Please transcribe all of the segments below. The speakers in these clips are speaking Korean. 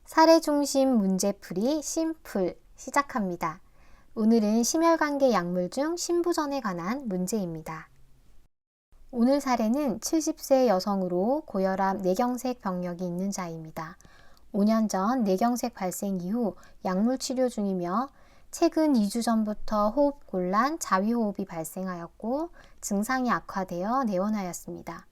사례 중심 문제풀이 심플 시작합니다. 오늘은 심혈관계 약물 중 신부전에 관한 문제입니다. 오늘 사례는 70세 여성으로 고혈압 뇌경색 병력이 있는 자입니다. 5년 전 뇌경색 발생 이후 약물 치료 중이며 최근 2주 전부터 호흡곤란, 자위호흡이 발생하였고 증상이 악화되어 내원하였습니다.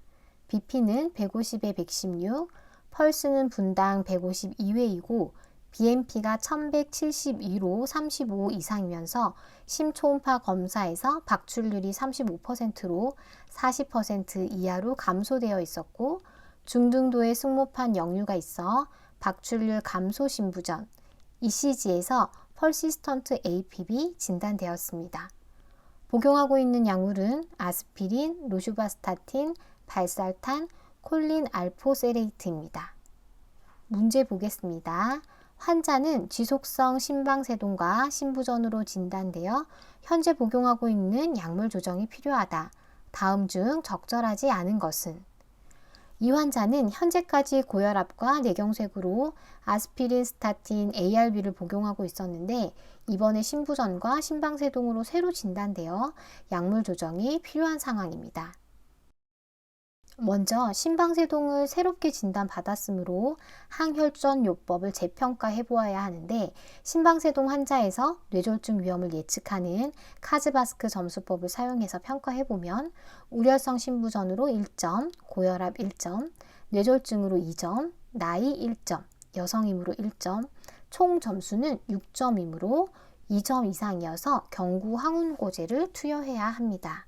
BP는 150에 116, 펄스는 분당 152회이고 BMP가 1172로 35 이상이면서 심초음파 검사에서 박출률이 35%로 40% 이하로 감소되어 있었고 중등도의 승모판 역류가 있어 박출률 감소 신부전, ECG에서 퍼시스턴트 APB 진단되었습니다. 복용하고 있는 약물은 아스피린, 로슈바스타틴, 발살탄, 콜린 알포세레이트입니다. 문제 보겠습니다. 환자는 지속성 심방세동과 신부전으로 진단되어 현재 복용하고 있는 약물 조정이 필요하다. 다음 중 적절하지 않은 것은? 이 환자는 현재까지 고혈압과 뇌경색으로 아스피린, 스타틴, ARB를 복용하고 있었는데 이번에 신부전과 심방세동으로 새로 진단되어 약물 조정이 필요한 상황입니다. 먼저 심방세동을 새롭게 진단받았으므로 항혈전요법을 재평가해 보아야 하는데 심방세동 환자에서 뇌졸중 위험을 예측하는 카즈바스크 점수법을 사용해서 평가해 보면 우려성 신부전으로 1점, 고혈압 1점, 뇌졸중으로 2점, 나이 1점, 여성이므로 1점, 총 점수는 6점이므로 2점 이상이어서 경구 항운고제를 투여해야 합니다.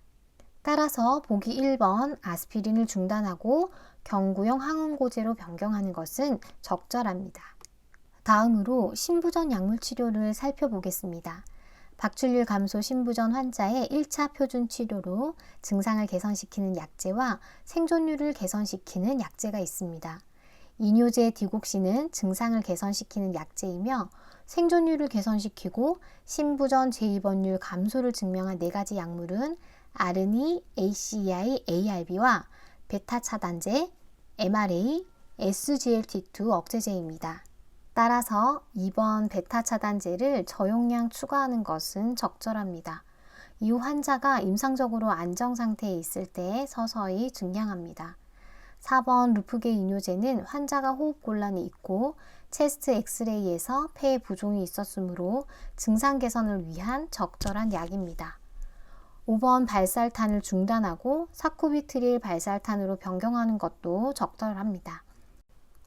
따라서 보기 1번 아스피린을 중단하고 경구용 항응고제로 변경하는 것은 적절합니다. 다음으로 신부전 약물 치료를 살펴보겠습니다. 박출률 감소 신부전 환자의 1차 표준 치료로 증상을 개선시키는 약제와 생존율을 개선시키는 약제가 있습니다. 이뇨제 디곡시는 증상을 개선시키는 약제이며 생존율을 개선시키고 신부전 재입원율 감소를 증명한 4가지 약물은 아르니, ACEI, ARB와 베타 차단제, MRA, SGLT2 억제제입니다. 따라서 2번 베타 차단제를 저용량 추가하는 것은 적절합니다. 이후 환자가 임상적으로 안정 상태에 있을 때 서서히 증량합니다. 4번 루프게 이뇨제는 환자가 호흡곤란이 있고 체스트 엑스레이에서 폐에 부종이 있었으므로 증상 개선을 위한 적절한 약입니다. 5번 발살탄을 중단하고 사쿠비트릴 발살탄으로 변경하는 것도 적절합니다.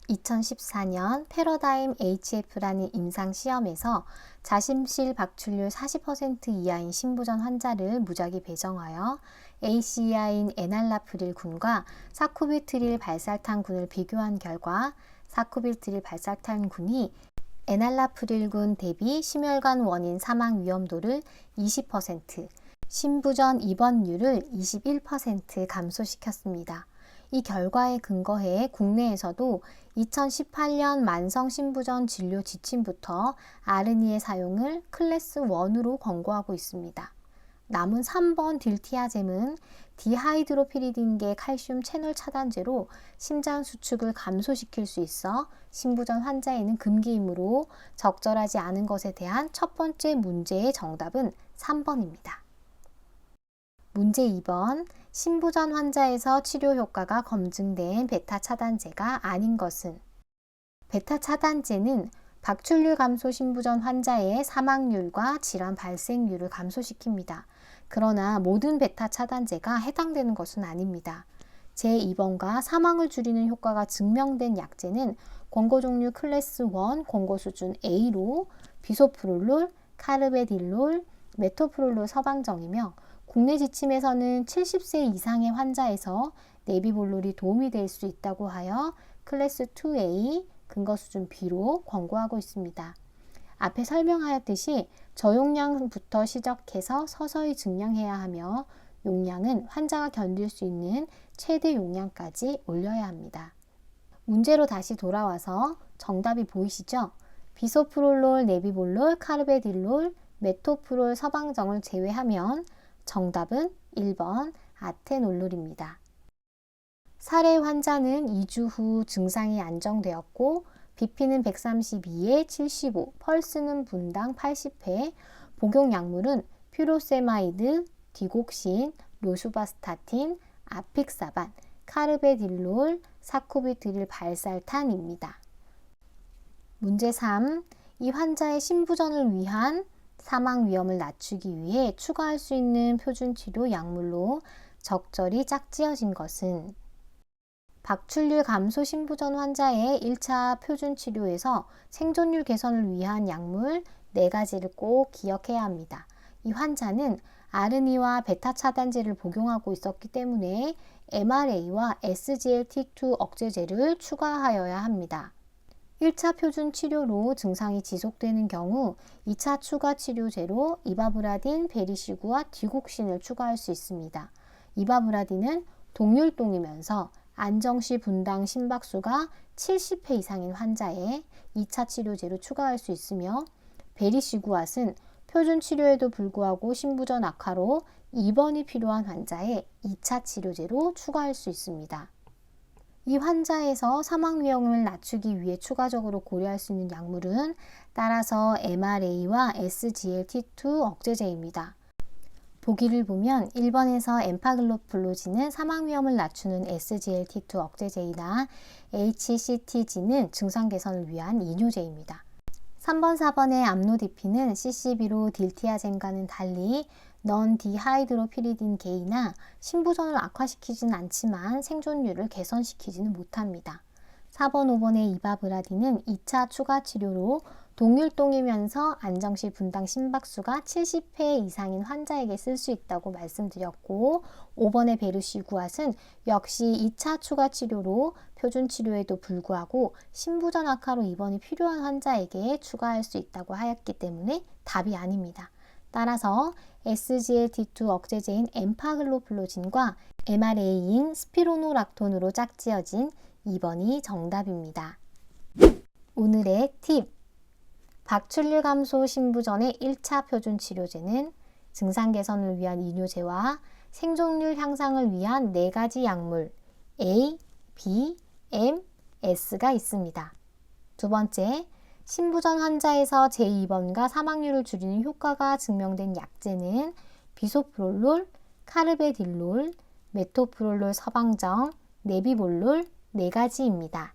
2014년 패러다임 HF라는 임상시험에서 자심실 박출률 40% 이하인 신부전 환자를 무작위 배정하여 ACEI인 에날라프릴 군과 사쿠비트릴 발살탄 군을 비교한 결과 사쿠비트릴 발살탄 군이 에날라프릴 군 대비 심혈관 원인 사망 위험도를 20%, 신부전 입원율을 21% 감소시켰습니다. 이 결과에 근거해 국내에서도 2018년 만성 신부전 진료 지침부터 아르니의 사용을 클래스 1으로 권고하고 있습니다. 남은 3번 딜티아젬은 디하이드로피리딘계 칼슘 채널 차단제로 심장 수축을 감소시킬 수 있어 신부전 환자에는 금기이므로 적절하지 않은 것에 대한 첫 번째 문제의 정답은 3번입니다. 문제 2번, 신부전 환자에서 치료 효과가 검증된 베타 차단제가 아닌 것은? 베타 차단제는 박출률 감소 신부전 환자의 사망률과 질환 발생률을 감소시킵니다. 그러나 모든 베타 차단제가 해당되는 것은 아닙니다. 제2번과 사망을 줄이는 효과가 증명된 약제는 권고 종류 클래스 1 권고 수준 A로 비소프롤롤, 카르베딜롤, 메토프롤롤 서방정이며 국내 지침에서는 70세 이상의 환자에서 네비볼롤이 도움이 될 수 있다고 하여 클래스 2A, 근거 수준 B로 권고하고 있습니다. 앞에 설명하였듯이 저용량부터 시작해서 서서히 증량해야 하며 용량은 환자가 견딜 수 있는 최대 용량까지 올려야 합니다. 문제로 다시 돌아와서 정답이 보이시죠? 비소프롤롤, 네비볼롤, 카르베딜롤, 메토프롤 서방정을 제외하면 정답은 1번 아테놀롤입니다. 사례 환자는 2주 후 증상이 안정되었고 BP는 132에 75, 펄스는 분당 80회, 복용 약물은 퓨로세마이드, 디곡신, 로슈바스타틴, 아픽사반, 카르베딜롤, 사쿠비트릴 발살탄입니다. 문제 3. 이 환자의 심부전을 위한 사망 위험을 낮추기 위해 추가할 수 있는 표준치료 약물로 적절히 짝지어진 것은 박출률 감소 심부전 환자의 1차 표준치료에서 생존율 개선을 위한 약물 4가지를 꼭 기억해야 합니다. 이 환자는 아르니와 베타 차단제를 복용하고 있었기 때문에 MRA와 SGLT2 억제제를 추가하여야 합니다. 1차 표준 치료로 증상이 지속되는 경우 2차 추가 치료제로 이바브라딘, 베리시구와 디곡신을 추가할 수 있습니다. 이바브라딘은 동률동이면서 안정시 분당 심박수가 70회 이상인 환자에 2차 치료제로 추가할 수 있으며 베리시구앗은 표준 치료에도 불구하고 심부전 악화로 입원이 필요한 환자에 2차 치료제로 추가할 수 있습니다. 이 환자에서 사망 위험을 낮추기 위해 추가적으로 고려할 수 있는 약물은 따라서 MRA와 SGLT2 억제제입니다. 보기를 보면 1번에서 엠파글로플로진은 사망 위험을 낮추는 SGLT2 억제제이나 HCTG는 증상 개선을 위한 이뇨제입니다. 3번, 4번의 암로디핀은 CCB로 딜티아젠과는 달리 넌디하이드로피리딘 게이나 심부전을 악화시키진 않지만 생존율을 개선시키지는 못합니다. 4번, 5번의 이바브라딘은 2차 추가 치료로 동률동이면서 안정시 분당 심박수가 70회 이상인 환자에게 쓸 수 있다고 말씀드렸고 5번의 베르시구앗은 역시 2차 추가 치료로 표준 치료에도 불구하고 심부전 악화로 입원이 필요한 환자에게 추가할 수 있다고 하였기 때문에 답이 아닙니다. 따라서 SGLT2 억제제인 엠파글로플로진과 MRA인 스피로노락톤으로 짝지어진 2번이 정답입니다. 오늘의 팁! 박출률 감소 심부전의 1차 표준 치료제는 증상 개선을 위한 이뇨제와 생존율 향상을 위한 4가지 약물 A, B, M, S가 있습니다. 두 번째, 심부전 환자에서 제2번과 사망률을 줄이는 효과가 증명된 약제는 비소프롤롤, 카르베딜롤, 메토프롤롤 서방정, 네비몰롤 4가지입니다.